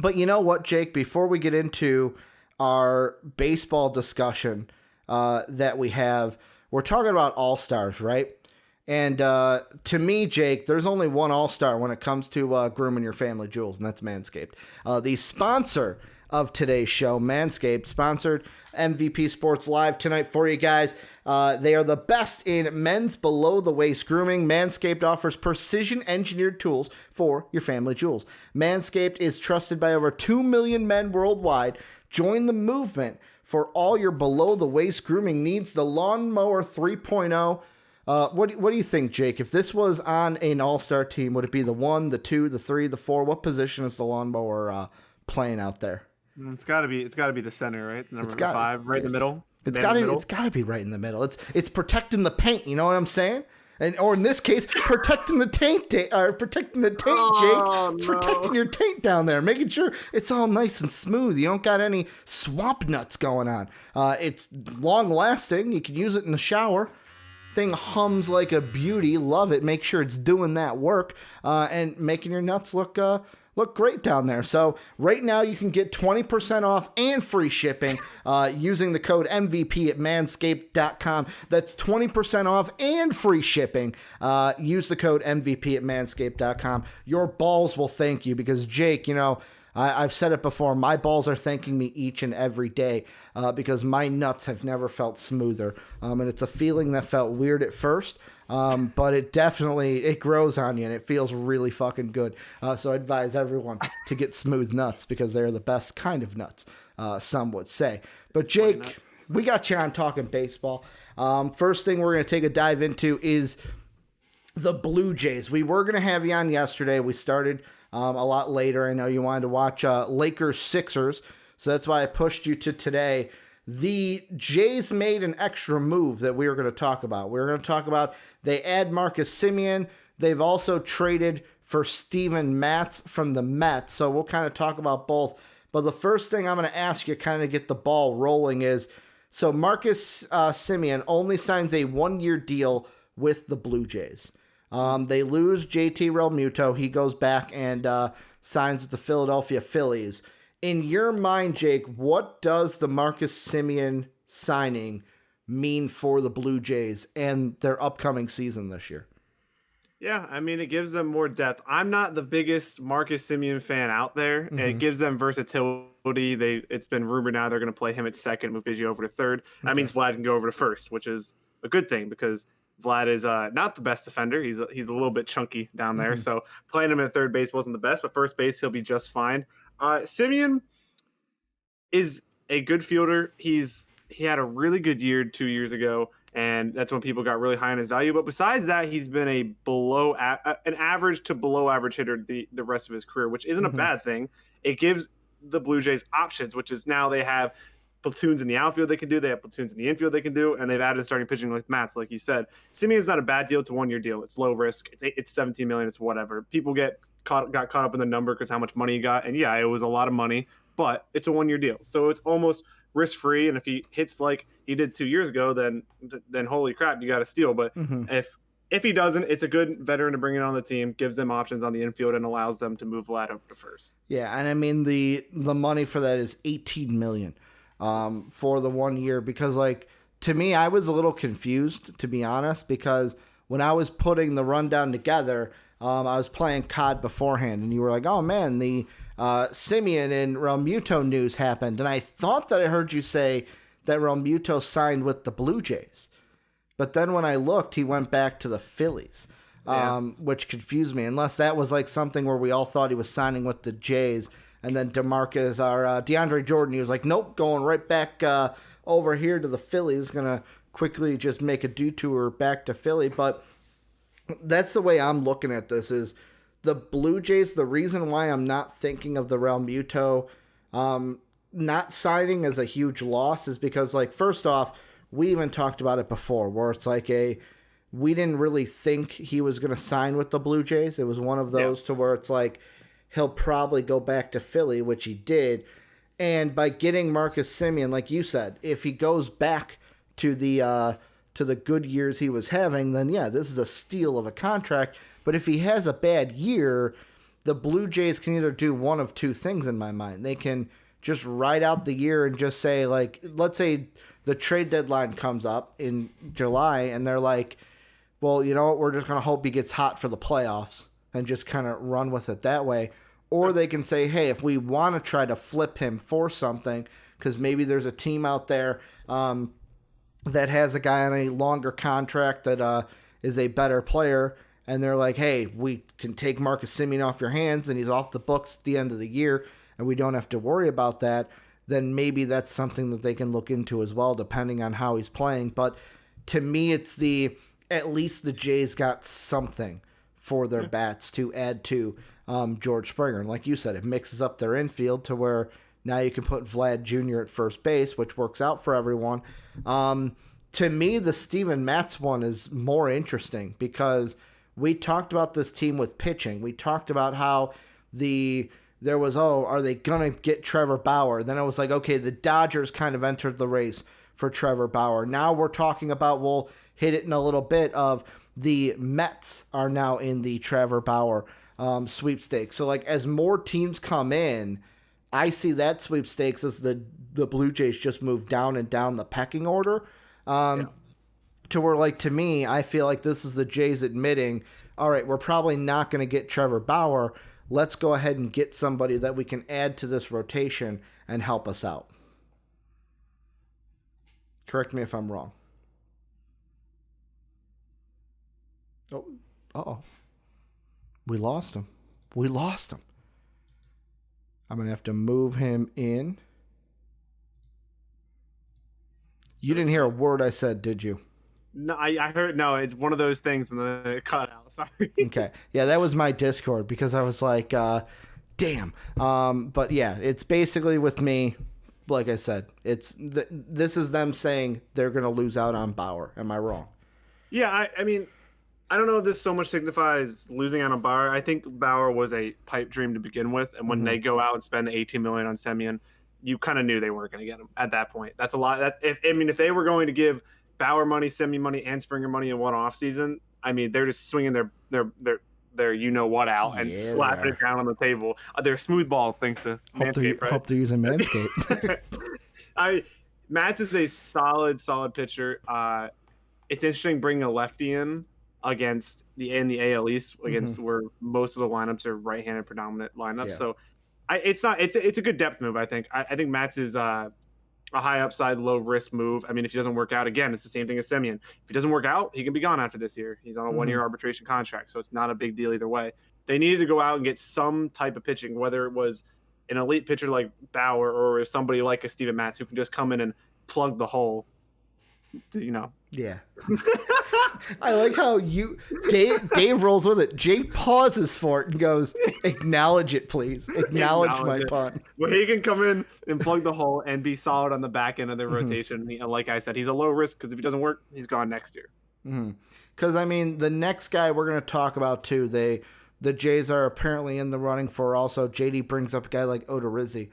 But you know what, Jake? Before we get into our baseball discussion that we have, we're talking about all-stars, right? And to me, Jake, there's only one all-star when it comes to grooming your family jewels, and that's Manscaped. The sponsor of today's show, Manscaped, sponsored MVP Sports Live tonight for you guys. They are the best in men's below-the-waist grooming. Manscaped offers precision-engineered tools for your family jewels. Manscaped is trusted by over 2 million men worldwide. Join the movement for all your below-the-waist grooming needs. The Lawnmower 3.0. What do you think, Jake? If this was on an all-star team, would it be the 1, the 2, the 3, the 4? What position is the lawnmower playing out there? It's got to be the center, right? Number 5, right in the middle. It's got to be right in the middle. It's protecting the paint. You know what I'm saying? Or in this case, protecting the taint. Jake. It's protecting your taint down there, making sure it's all nice and smooth. You don't got any swamp nuts going on. It's long lasting. You can use it in the shower. Thing hums like a beauty. Love it. Make sure it's doing that work and making your nuts look great down there. So right now you can get 20% off and free shipping using the code MVP at manscaped.com. That's 20% off and free shipping. Use the code MVP at manscaped.com. Your balls will thank you because, Jake, you know, I've said it before, my balls are thanking me each and every day because my nuts have never felt smoother. And it's a feeling that felt weird at first, but it grows on you and it feels really fucking good. So I advise everyone to get smooth nuts because they're the best kind of nuts, some would say. But Jake, we got you on talking baseball. First thing we're going to take a dive into is the Blue Jays. We were going to have you on yesterday. We started a lot later. I know you wanted to watch Lakers Sixers, so that's why I pushed you to today. The Jays made an extra move that we were going to talk about. We were going to talk about they add Marcus Semien. They've also traded for Steven Matz from the Mets, so we'll kind of talk about both. But the first thing I'm going to ask you, kind of get the ball rolling, is so Marcus Semien only signs a 1-year deal with the Blue Jays. They lose JT Realmuto. He goes back and signs with the Philadelphia Phillies. In your mind, Jake, what does the Marcus Semien signing mean for the Blue Jays and their upcoming season this year? Yeah, I mean, it gives them more depth. I'm not the biggest Marcus Semien fan out there. Mm-hmm. It gives them versatility. It's been rumored now they're going to play him at second, move Biggio over to third. That means Vlad can go over to first, which is a good thing because Vlad is not the best defender. He's a little bit chunky down there. Mm-hmm. So playing him at third base wasn't the best, but first base, he'll be just fine. Semien is a good fielder. He had a really good year 2 years ago, and that's when people got really high on his value. But besides that, he's been an average to below average hitter the rest of his career, which isn't a bad thing. It gives the Blue Jays options, which is now they have platoons in the outfield they can do. They have platoons in the infield they can do, and they've added starting pitching like Matz, like you said. Semien's not a bad deal. It's a 1-year deal. It's low risk. It's $17 million. It's whatever. People got caught up in the number because how much money he got, and yeah, it was a lot of money, but it's a 1-year deal, so it's almost risk free. And if he hits like he did 2 years ago, then holy crap, you got to steal. But if he doesn't, it's a good veteran to bring in on the team, gives them options on the infield, and allows them to move Vlad over to first. Yeah, and I mean the money for that is $18 million. For the 1 year, because like to me, I was a little confused, to be honest, because when I was putting the rundown together, I was playing COD beforehand, and you were like, oh man, the Semien and Realmuto news happened, and I thought that I heard you say that Realmuto signed with the Blue Jays, but then when I looked, he went back to the Phillies, which confused me, unless that was like something where we all thought he was signing with the Jays. And then DeAndre Jordan, he was like, nope, going right back over here to the Phillies. Going to quickly just make a detour back to Philly. But that's the way I'm looking at this is the Blue Jays. The reason why I'm not thinking of the Realmuto not signing as a huge loss is because, like, first off, we even talked about it before where it's like we didn't really think he was going to sign with the Blue Jays. It was one of those to where it's like, he'll probably go back to Philly, which he did. And by getting Marcus Semien, like you said, if he goes back to the good years he was having, then yeah, this is a steal of a contract. But if he has a bad year, the Blue Jays can either do one of two things in my mind. They can just ride out the year and just say, like, let's say the trade deadline comes up in July and they're like, well, you know what, we're just going to hope he gets hot for the playoffs and just kind of run with it that way. Or they can say, hey, if we want to try to flip him for something, because maybe there's a team out there that has a guy on a longer contract that is a better player, and they're like, hey, we can take Marcus Semien off your hands and he's off the books at the end of the year and we don't have to worry about that, then maybe that's something that they can look into as well, depending on how he's playing. But to me, it's at least the Jays got something for their bats to add to George Springer. And like you said, it mixes up their infield to where now you can put Vlad Jr. at first base, which works out for everyone. To me, the Steven Matz one is more interesting because we talked about this team with pitching. We talked about how there was, are they going to get Trevor Bauer? Then it was like, okay, the Dodgers kind of entered the race for Trevor Bauer. Now we're talking about, we'll hit it in a little bit, of the Mets are now in the Trevor Bauer sweepstakes. So, like, as more teams come in, I see that sweepstakes as the Blue Jays just move down and down the pecking order. To where, like, to me, I feel like this is the Jays admitting, all right, we're probably not going to get Trevor Bauer. Let's go ahead and get somebody that we can add to this rotation and help us out. Correct me if I'm wrong. Oh, uh-oh. We lost him. I'm going to have to move him in. You didn't hear a word I said, did you? No, I heard. No, it's one of those things, and then it cut out. Sorry. Okay. Yeah, that was my Discord because I was like, damn. But yeah, it's basically with me. Like I said, this is them saying they're going to lose out on Bauer. Am I wrong? Yeah, I mean, I don't know if this so much signifies losing out on Bauer. I think Bauer was a pipe dream to begin with, and when they go out and spend the $18 million on Semien, you kind of knew they weren't going to get him at that point. That's a lot. If they were going to give Bauer money, Semien money, and Springer money in one off season, I mean, they're just swinging their you know what out and slapping it down on the table. They're smooth ball thanks to Manscaped, right? Hope they're using Manscaped. Matz is a solid pitcher. It's interesting bringing a lefty in against the AL East, against where most of the lineups are right-handed predominant lineups. Yeah. So it's a good depth move. I think Matz is a high upside, low risk move. I mean, if he doesn't work out, again, it's the same thing as Semien. If he doesn't work out, he can be gone after this year. He's on a 1-year arbitration contract, so it's not a big deal either way. They needed to go out and get some type of pitching, whether it was an elite pitcher like Bauer or somebody like a Steven Matz who can just come in and plug the hole. Yeah. I like how Dave rolls with it. Jake pauses for it and goes, acknowledge it, please. Acknowledge my pun. Well, he can come in and plug the hole and be solid on the back end of the rotation. And like I said, he's a low risk because if he doesn't work, he's gone next year. Because, I mean, the next guy we're going to talk about, too, the Jays are apparently in the running for also. JD brings up a guy like Odorizzi.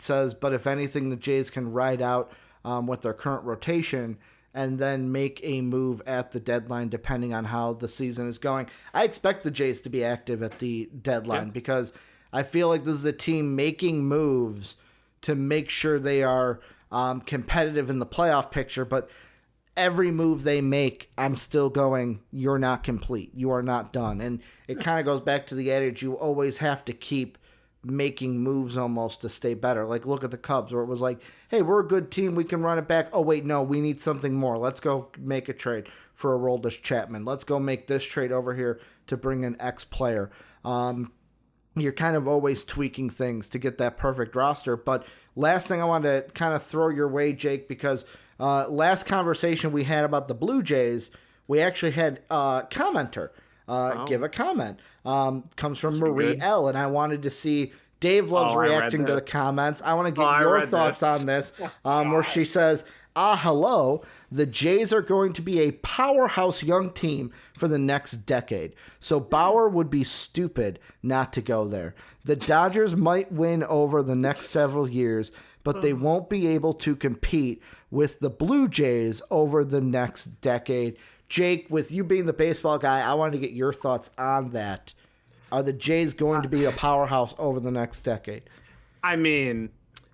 Says, but if anything, the Jays can ride out with their current rotation and then make a move at the deadline depending on how the season is going. I expect the Jays to be active at the deadline because I feel like this is a team making moves to make sure they are competitive in the playoff picture, but every move they make, I'm still going, you're not complete. You are not done. And it kind of goes back to the adage, you always have to keep making moves almost to stay better. Like, look at the Cubs where it was like, hey, we're a good team. We can run it back. Oh, wait, no, we need something more. Let's go make a trade for Aroldis Chapman. Let's go make this trade over here to bring in X player. You're kind of always tweaking things to get that perfect roster. But last thing I wanted to kind of throw your way, Jake, because last conversation we had about the Blue Jays, we actually had a commenter give a comment. Comes from Marie L. And I wanted to see, Dave loves reacting to the comments. I want to get your thoughts on this, where she says, hello, the Jays are going to be a powerhouse young team for the next decade. So Bauer would be stupid not to go there. The Dodgers might win over the next several years, but they won't be able to compete with the Blue Jays over the next decade. Jake, with you being the baseball guy, I wanted to get your thoughts on that. Are the Jays going to be a powerhouse over the next decade? I mean,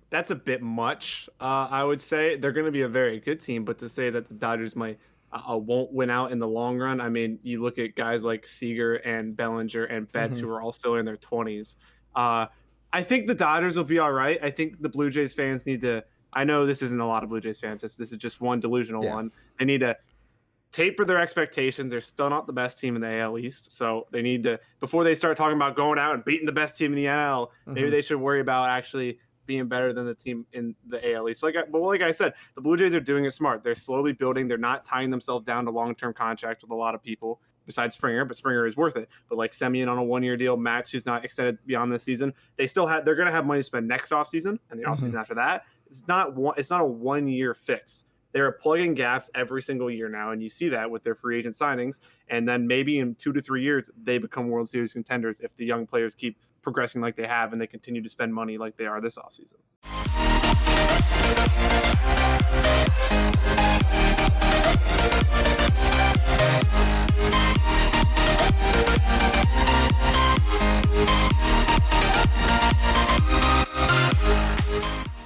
that's a bit much. I would say they're going to be a very good team, but to say that the Dodgers won't win out in the long run, I mean, you look at guys like Seager and Bellinger and Betts, who are all still in their 20s. I think the Dodgers will be all right. I think the Blue Jays fans need to. I know this isn't a lot of Blue Jays fans. This is just one delusional one. They need to taper their expectations. They're still not the best team in the AL East, so they need to, before they start talking about going out and beating the best team in the NL, maybe they should worry about actually being better than the team in the AL East. Like I said, the Blue Jays are doing it smart. They're slowly building. They're not tying themselves down to long-term contract with a lot of people besides Springer, but Springer is worth it. But like Semien on a one-year deal, Matz, who's not extended beyond this season, they're going to have money to spend next offseason and the offseason after that. It's not a one-year fix. They're plugging gaps every single year now, and you see that with their free agent signings. And then maybe in 2 to 3 years, they become World Series contenders if the young players keep progressing like they have and they continue to spend money like they are this offseason.